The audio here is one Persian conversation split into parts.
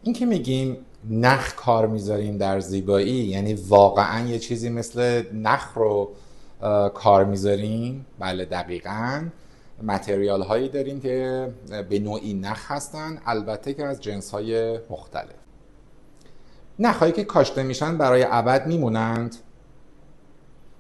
این که میگیم نخ کار میذاریم در زیبایی، یعنی واقعا یه چیزی مثل نخ رو کار میذاریم؟ بله دقیقاً. متریال هایی داریم که به نوعی نخ هستن، البته که از جنس های مختلف. نخ هایی که کاشته میشن برای ابد میمونند؟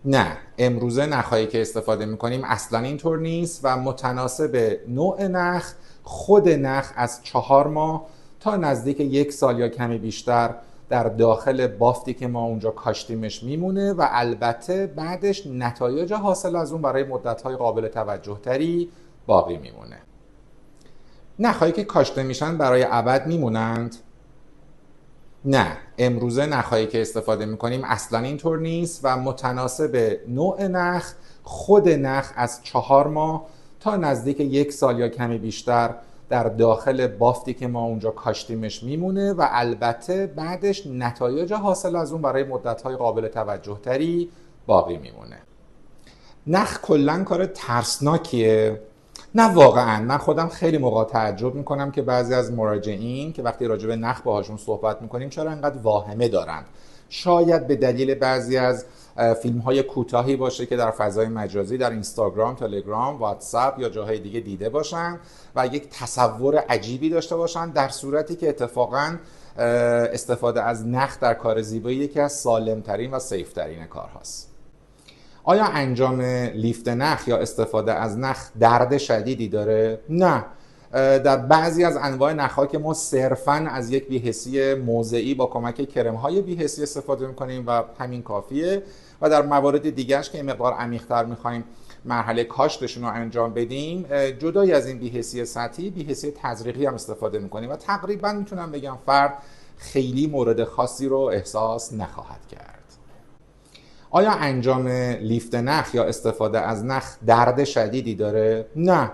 نه، امروزه نخهایی که استفاده میکنیم اصلا اینطور نیست و متناسب نوع نخ، خود نخ از 4 ماه تا نزدیک 1 سال یا کمی بیشتر در داخل بافتی که ما اونجا کاشتیمش میمونه و البته بعدش نتایج حاصل از اون برای مدت‌های قابل توجه تری باقی میمونه. نخهایی که کاشته میشن برای ابد میمونند؟ نه، امروزه نخهایی که استفاده میکنیم اصلا اینطور نیست و متناسب نوع نخ، خود نخ از 4 ماه تا نزدیک 1 سال یا کمی بیشتر در داخل بافتی که ما اونجا کاشتیمش میمونه و البته بعدش نتایج حاصل از اون برای مدت‌های قابل توجه تری باقی میمونه. نخ کلاً کار ترسناکیه؟ نه واقعا. من خودم خیلی موقع تعجب میکنم که بعضی از مراجعین که وقتی راجع به نخ باهاشون صحبت میکنیم چرا انقدر واهمه دارن. شاید به دلیل بعضی از فیلم های کوتاهی باشه که در فضای مجازی در اینستاگرام، تلگرام، واتساپ یا جاهای دیگه دیده باشن و یک تصور عجیبی داشته باشن، در صورتی که اتفاقا استفاده از نخ در کار زیبایی یکی از سالمترین و سیفترین کارهاست. آیا انجام لیفت نخ یا استفاده از نخ درد شدیدی داره؟ نه. در بعضی از انواع نخ‌ها که ما صرفاً از یک بی‌حسی موضعی با کمک کرم‌های بی‌حسی استفاده می‌کنیم و همین کافیه و در موارد دیگرش که این مقدار عمیق‌تر می‌خوایم مرحله کاشتشون رو انجام بدیم، جدای از این بی‌حسی سطحی، بی‌حسی تزریقی هم استفاده می‌کنیم و تقریباً میتونم بگم فرد خیلی مورد خاصی رو احساس نخواهد کرد. آیا انجام لیفت نخ یا استفاده از نخ درد شدیدی داره؟ نه.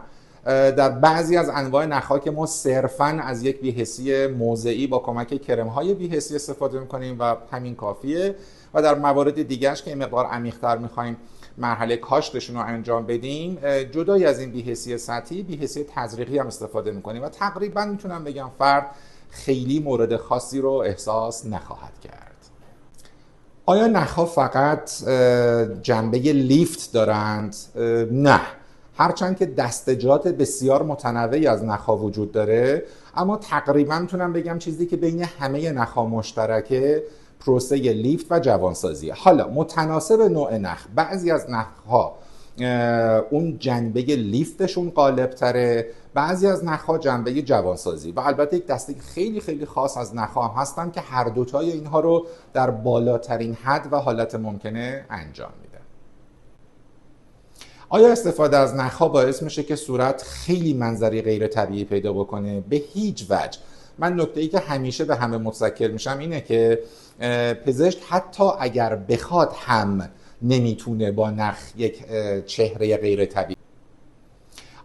در بعضی از انواع نخ‌ها که ما صرفاً از یک بی‌حسی موضعی با کمک کرم‌های بی‌حسی استفاده می‌کنیم و همین کافیه و در موارد دیگرش که این مقدار عمیق‌تر می‌خوایم مرحله کاشتشون رو انجام بدیم، جدای از این بی‌حسی سطحی، بی‌حسی تزریقی هم استفاده می‌کنیم و تقریباً میتونم بگم فرد خیلی مورد خاصی رو احساس نخواهد کرد. آیا نخ‌ها فقط جنبه لیفت دارند؟ نه. هرچند که دستجات بسیار متنوعی از نخ‌ها وجود داره، اما تقریبا میتونم بگم چیزی که بین همه نخ‌ها مشترکه پروسه لیفت و جوانسازی. حالا متناسب نوع نخ، بعضی از نخ‌ها اون جنبه لیفتشون غالب‌تره، بعضی از نخ‌ها جنبه جوانسازی و البته یک دسته خیلی خیلی خاص از نخ‌ها هم هستن که هر دوتای اینها رو در بالاترین حد و حالت ممکنه انجام میده. آیا استفاده از نخ‌ها باعث میشه که صورت خیلی منظری غیر طبیعی پیدا بکنه؟ به هیچ وجه. من نکته‌ای که همیشه به همه متذکر میشم اینه که پزشک حتی اگر بخواد هم نمیتونه با نخ یک چهره غیر طبیعی.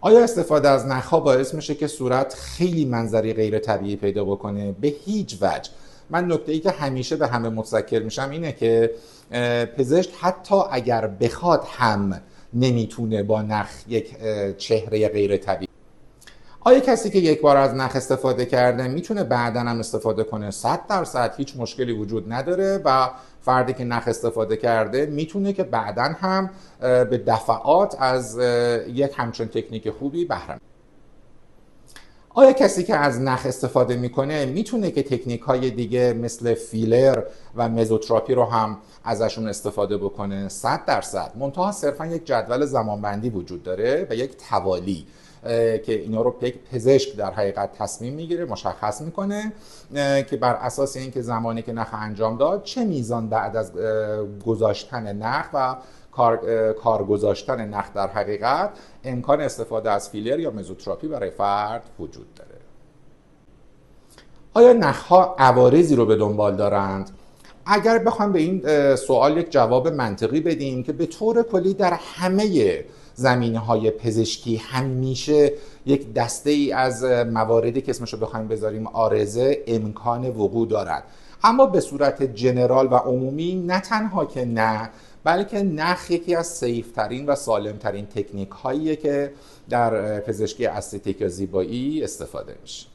آیا استفاده از نخ‌ها باعث میشه که صورت خیلی منظری غیر طبیعی پیدا بکنه؟ به هیچ وجه. من نکته‌ای که همیشه به همه متذکر میشم اینه که پزشک حتی اگر بخواد هم نمیتونه با نخ یک چهره غیر طبیعی. آیا کسی که یک بار از نخ استفاده کرده میتونه بعداً هم استفاده کنه؟ 100% هیچ مشکلی وجود نداره و فردی که نخ استفاده کرده میتونه که بعداً هم به دفعات از یک همچون تکنیک خوبی بهره مند. آیا کسی که از نخ استفاده میکنه میتونه که تکنیک های دیگه مثل فیلر و مزوتراپی رو هم ازشون استفاده بکنه؟ 100%. منتها صرفا یک جدول زمانبندی وجود داره و یک توالی که اینا رو پزشک در حقیقت تصمیم میگیره، مشخص میکنه که بر اساس اینکه زمانی که نخ انجام داد چه میزان بعد از گذاشتن نخ و کار گذاشتن نخ در حقیقت امکان استفاده از فیلر یا مزوتراپی برای فرد وجود داره. آیا نخ‌ها عوارضی رو به دنبال دارند؟ اگر بخوام به این سوال یک جواب منطقی بدیم که به طور کلی در همه زمینه‌های پزشکی همیشه یک دسته ای از مواردی که اسمشو بخوایم بذاریم عارضه امکان وقوع دارد، اما به صورت جنرال و عمومی نه تنها که نه، بلکه نخ یکی از سیفترین و سالمترین تکنیک هاییه که در پزشکی استتیک یا زیبایی استفاده میشه.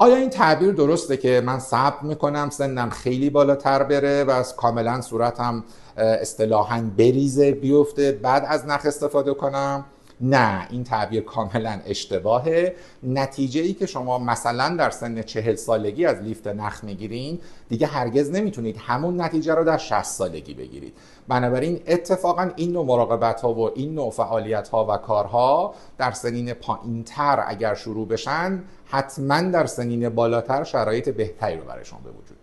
آیا این تعبیر درسته که من صبر میکنم سنم خیلی بالاتر بره و از کاملا صورتم اصطلاحاً بریزه بیفته بعد از نخ استفاده کنم؟ نه، این تعبیر کاملا اشتباهه. نتیجه ای که شما مثلا در سن 40 سالگی از لیفت نخ میگیرین دیگه هرگز نمیتونید همون نتیجه رو در 60 سالگی بگیرید. بنابراین اتفاقا این نوع مراقبت ها و این نوع فعالیت ها و کارها در سنین پایین تر اگر شروع بشن حتما در سنین بالاتر شرایط بهتری رو برایشون به وجود